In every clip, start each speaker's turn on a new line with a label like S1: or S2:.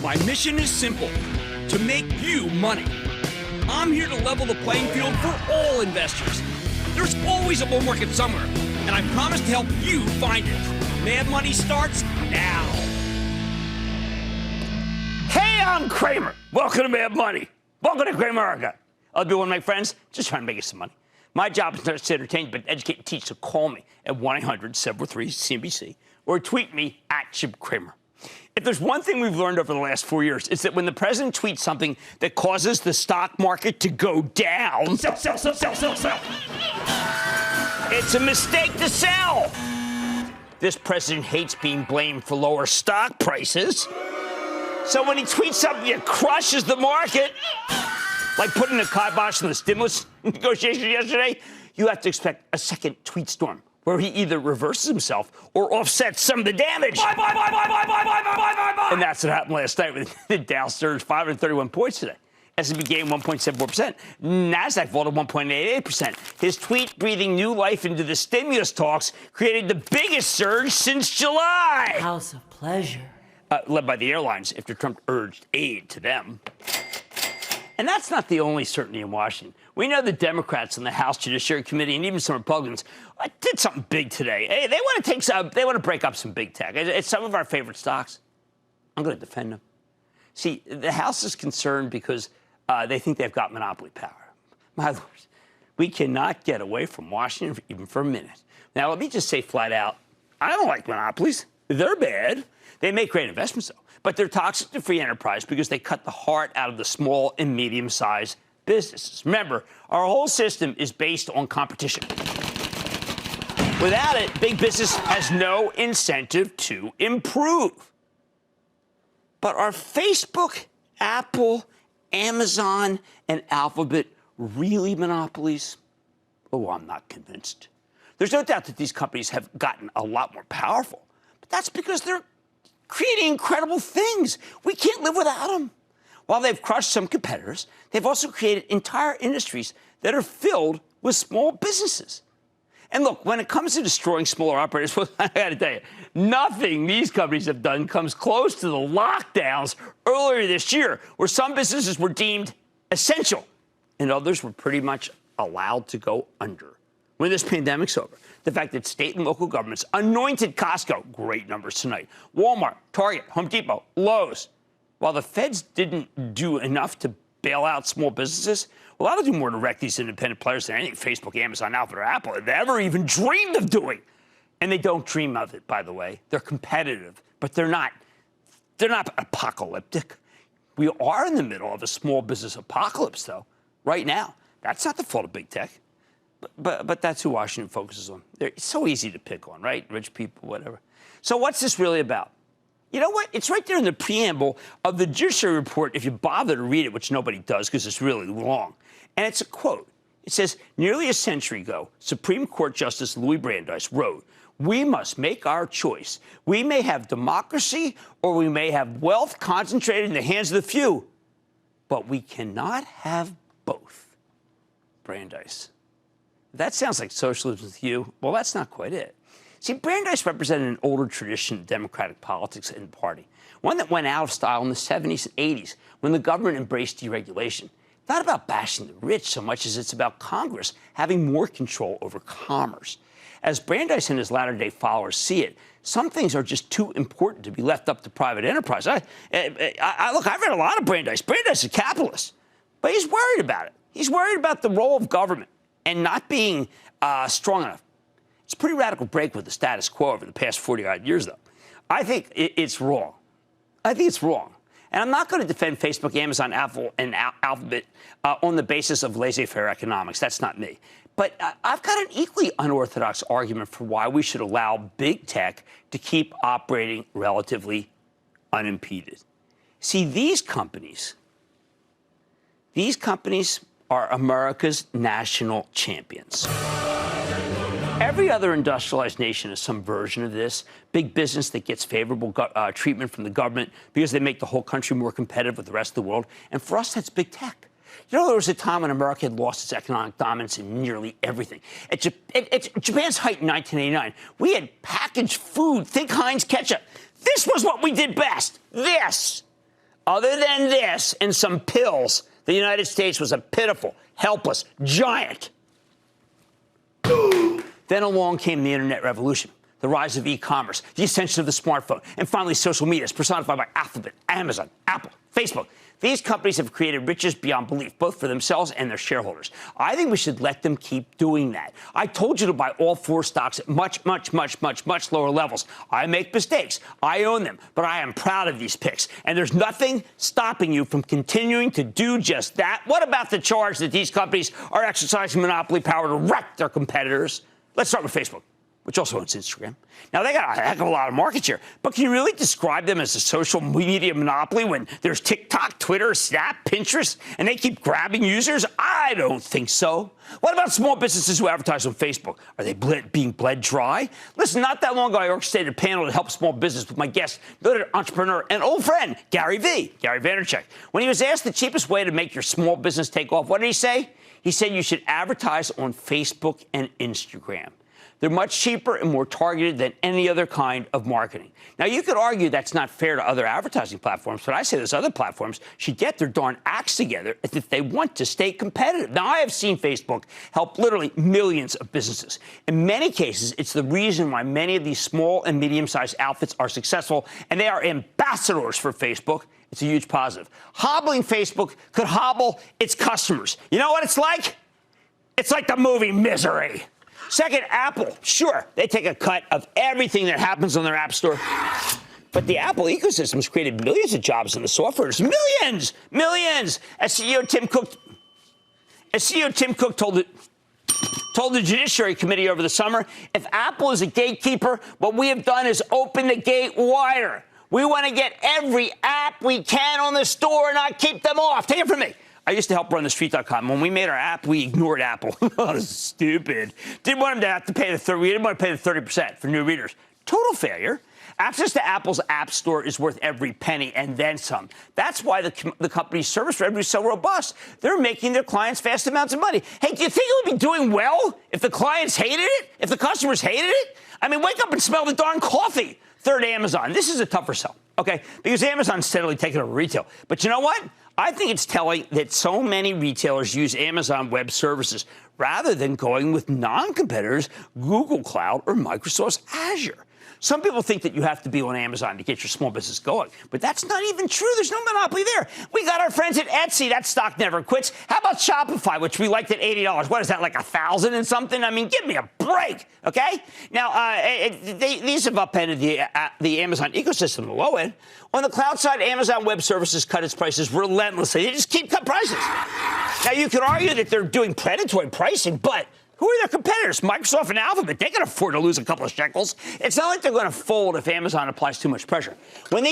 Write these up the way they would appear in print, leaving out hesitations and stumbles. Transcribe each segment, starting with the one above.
S1: My mission is simple, to make you money. I'm here to level the playing field for all investors. There's always a bull market somewhere, and I promise to help you find it. Mad Money starts now. Hey, I'm Cramer. Welcome to Mad Money. Welcome to Cramerica. I'll be one of my friends just trying to make you some money. My job is not to entertain, but educate and teach, so call me at 1-800-743-CNBC or tweet me at Chip Cramer. If there's one thing we've learned over the last 4 years, it's that when the president tweets something that causes the stock market to go down, sell. It's a mistake to sell. This president hates being blamed for lower stock prices. So when he tweets something that crushes the market, like putting a kibosh on the stimulus negotiations yesterday, you have to expect a second tweet storm, where he either reverses himself or offsets some of the damage. Buy. And that's what happened last night with the Dow surged 531 points today. S&P gained 1.74%. NASDAQ vaulted 1.88%. His tweet breathing new life into the stimulus talks created the biggest surge since July.
S2: House of pleasure.
S1: Led by the airlines after Trump urged aid to them. And that's not the only certainty in Washington. We know the Democrats in the House Judiciary Committee and even some Republicans did something big today. Hey, they want to break up some big tech. It's some of our favorite stocks. I'm going to defend them. See, the House is concerned because they think they've got monopoly power. My lord, we cannot get away from Washington even for a minute. Now, let me just say flat out, I don't like monopolies. They're bad. They make great investments, though. But they're toxic to free enterprise because they cut the heart out of the small and medium-sized businesses. Remember, our whole system is based on competition. Without it, big business has no incentive to improve. But are Facebook, Apple, Amazon, and Alphabet really monopolies? Oh, I'm not convinced. There's no doubt that these companies have gotten a lot more powerful, but that's because they're creating incredible things. We can't live without them. While they've crushed some competitors, they've also created entire industries that are filled with small businesses. And look, when it comes to destroying smaller operators, well, I got to tell you, nothing these companies have done comes close to the lockdowns earlier this year, where some businesses were deemed essential and others were pretty much allowed to go under. When this pandemic's over, the fact that state and local governments anointed Costco, great numbers tonight, Walmart, Target, Home Depot, Lowe's, while the feds didn't do enough to bail out small businesses, well, that'll do more to wreck these independent players than anything Facebook, Amazon, Alphabet, or Apple have ever even dreamed of doing. And they don't dream of it, by the way. They're competitive, but they're not apocalyptic. We are in the middle of a small business apocalypse, though, right now. That's not the fault of big tech. But that's who Washington focuses on. It's so easy to pick on, right? Rich people, whatever. So what's this really about? You know what? It's right there in the preamble of the Judiciary Report, if you bother to read it, which nobody does because it's really long. And it's a quote. It says, nearly a century ago, Supreme Court Justice Louis Brandeis wrote, "We must make our choice. We may have democracy or we may have wealth concentrated in the hands of the few, but we cannot have both." Brandeis. That sounds like socialism to you. Well, that's not quite it. See, Brandeis represented an older tradition of democratic politics and party, one that went out of style in the 70s and 80s when the government embraced deregulation. Not about bashing the rich so much as it's about Congress having more control over commerce. As Brandeis and his latter-day followers see it, some things are just too important to be left up to private enterprise. Look, I've read a lot of Brandeis. Brandeis is a capitalist, but he's worried about it. He's worried about the role of government and not being strong enough. It's a pretty radical break with the status quo over the past 40-odd years, though. I think it's wrong. I think it's wrong. And I'm not going to defend Facebook, Amazon, Apple, and Alphabet on the basis of laissez-faire economics. That's not me. But I've got an equally unorthodox argument for why we should allow big tech to keep operating relatively unimpeded. See, these companies are America's national champions. Every other industrialized nation is some version of this. Big business that gets favorable treatment from the government because they make the whole country more competitive with the rest of the world. And for us, that's big tech. You know, there was a time when America had lost its economic dominance in nearly everything. At Japan's height in 1989, we had packaged food, think Heinz ketchup. This was what we did best. This. Other than this and some pills, the United States was a pitiful, helpless giant. Then along came the internet revolution, the rise of e-commerce, the ascension of the smartphone, and finally social media is personified by Alphabet, Amazon, Apple, Facebook. These companies have created riches beyond belief, both for themselves and their shareholders. I think we should let them keep doing that. I told you to buy all 4 stocks at much lower levels. I make mistakes. I own them, but I am proud of these picks. And there's nothing stopping you from continuing to do just that. What about the charge that these companies are exercising monopoly power to wreck their competitors? Let's start with Facebook, which also owns Instagram. Now, they got a heck of a lot of market share, but can you really describe them as a social media monopoly when there's TikTok, Twitter, Snap, Pinterest, and they keep grabbing users? I don't think so. What about small businesses who advertise on Facebook? Are they being bled dry? Listen, not that long ago, I orchestrated a panel to help small business with my guest, noted entrepreneur and old friend, Gary Vaynerchuk. When he was asked the cheapest way to make your small business take off, what did he say? He said you should advertise on Facebook and Instagram. They're much cheaper and more targeted than any other kind of marketing. Now, you could argue that's not fair to other advertising platforms, but I say those other platforms should get their darn acts together if they want to stay competitive. Now, I have seen Facebook help literally millions of businesses. In many cases, it's the reason why many of these small and medium-sized outfits are successful, and they are ambassadors for Facebook. It's a huge positive. Hobbling Facebook could hobble its customers. You know what it's like? It's like the movie Misery. Second, Apple. Sure, they take a cut of everything that happens on their app store. But the Apple ecosystem has created millions of jobs in the software. Millions! As CEO Tim Cook told the Judiciary Committee over the summer, if Apple is a gatekeeper, what we have done is open the gate wider. We want to get every app we can on the store and not keep them off. Take it from me. I used to help run TheStreet.com. When we made our app, we ignored Apple. Oh, stupid. Didn't want them to have to pay we didn't want to pay the 30% for new readers. Total failure. Access to Apple's App Store is worth every penny and then some. That's why the company's service revenue is so robust. They're making their clients vast amounts of money. Hey, do you think it would be doing well if the clients hated it? If the customers hated it? I mean, wake up and smell the darn coffee. Third, Amazon. This is a tougher sell, okay? Because Amazon's steadily taking over retail. But you know what? I think it's telling that so many retailers use Amazon Web Services rather than going with non-competitors, Google Cloud or Microsoft's Azure. Some people think that you have to be on Amazon to get your small business going, but that's not even true. There's no monopoly there. We got our friends at Etsy. That stock never quits. How about Shopify, which we liked at $80? What is that, like 1,000 and something? I mean, give me a break, okay? Now, these have upended the Amazon ecosystem, the low end. On the cloud side, Amazon Web Services cut its prices relentlessly. They just keep cutting prices. Now, you could argue that they're doing predatory pricing, but who are their competitors? Microsoft and Alphabet. They can afford to lose a couple of shekels. It's not like they're going to fold if Amazon applies too much pressure. When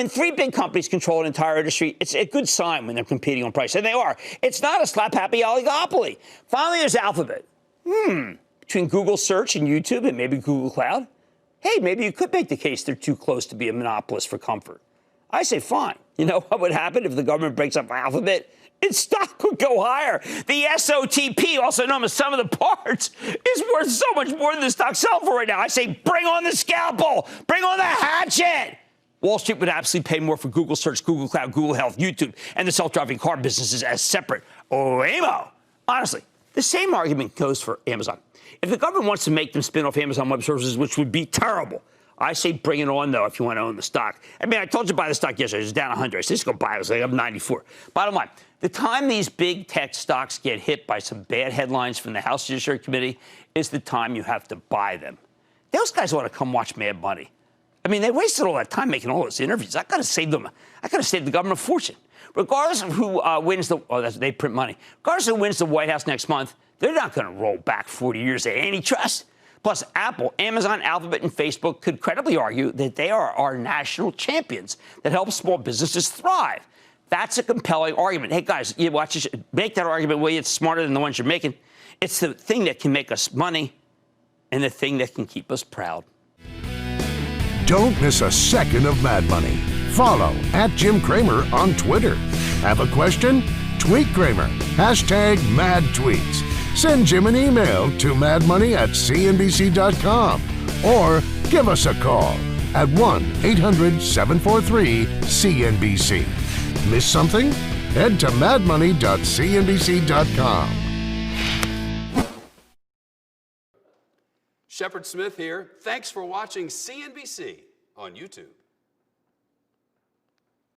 S1: three big companies control an entire industry, it's a good sign when they're competing on price. And they are. It's not a slap-happy oligopoly. Finally, there's Alphabet. Between Google Search and YouTube and maybe Google Cloud, hey, maybe you could make the case they're too close to be a monopolist for comfort. I say fine. You know what would happen if the government breaks up Alphabet? Its stock would go higher. The SOTP, also known as sum of the parts, is worth so much more than the stock selling for right now. I say bring on the scalpel. Bring on the hatchet. Wall Street would absolutely pay more for Google Search, Google Cloud, Google Health, YouTube, and the self-driving car businesses as separate. Whammo. Honestly, the same argument goes for Amazon. If the government wants to make them spin off Amazon Web Services, which would be terrible, I say bring it on, though, if you want to own the stock. I mean, I told you to buy the stock yesterday. It was down 100. I said, just go buy it. It was like up 94. Bottom line, the time these big tech stocks get hit by some bad headlines from the House Judiciary Committee is the time you have to buy them. Those guys ought to come watch Mad Money. I mean, they wasted all that time making all those interviews. I got to save them. I got to save the government a fortune. Regardless of who wins they print money. Regardless of who wins the White House next month, they're not going to roll back 40 years of antitrust. Plus, Apple, Amazon, Alphabet, and Facebook could credibly argue that they are our national champions that help small businesses thrive. That's a compelling argument. Hey, guys, you watch this, make that argument, will you? It's smarter than the ones you're making. It's the thing that can make us money and the thing that can keep us proud.
S2: Don't miss a second of Mad Money. Follow @Jim Cramer on Twitter. Have a question? Tweet Cramer. #MadTweets. Send Jim an email to madmoney@cnbc.com or give us a call at 1-800-743-CNBC. Miss something? Head to madmoney.cnbc.com.
S3: Shepard Smith here. Thanks for watching CNBC on YouTube.